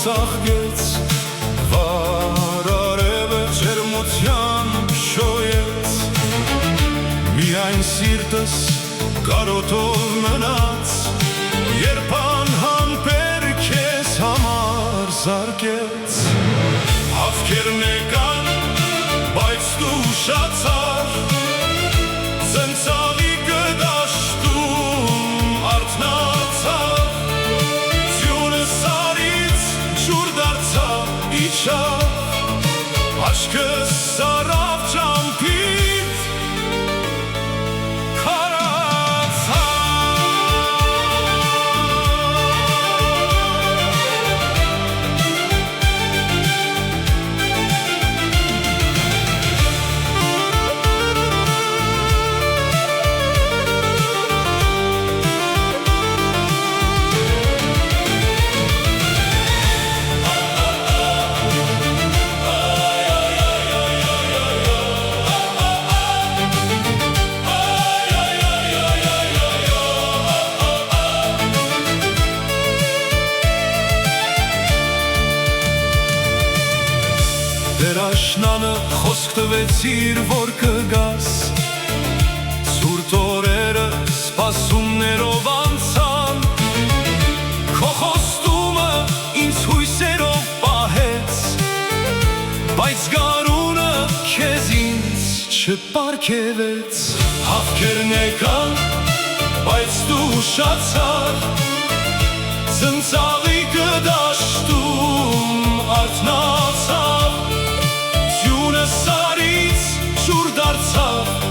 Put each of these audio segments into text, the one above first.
Ծաղկեց, վար արևը ջերմության շոյեց, միայն սիրտս կարոտով մնաց, երբ անհամբեր քեզ համար զարկեց։ Հավքերն եկան, բայց դու ուշացար, ծնծաղիկը դաշտում արթնացավ, aşkı saraf çampit karatsa. Դեր աշնանը խոսք տվեցիր, որ կգաս, ցուրտ օրերը սպասումներով անցան, քո խոստումը ինձ հույսերով պահեց, բայց գարունը քեզ ինձ չպարգևեց։ Հավքերն եկան, բայց դու ուշացար, ծնծաղիկը դաշտում արթնացավ,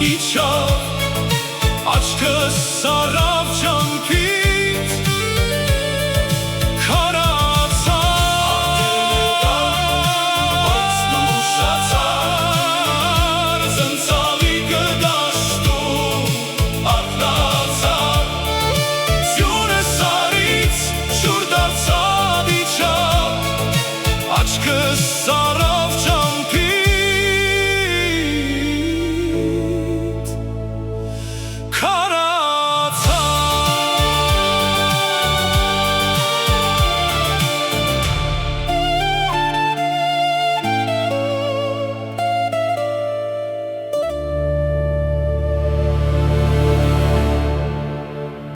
Իջավ, աչքս սարավ ճամփի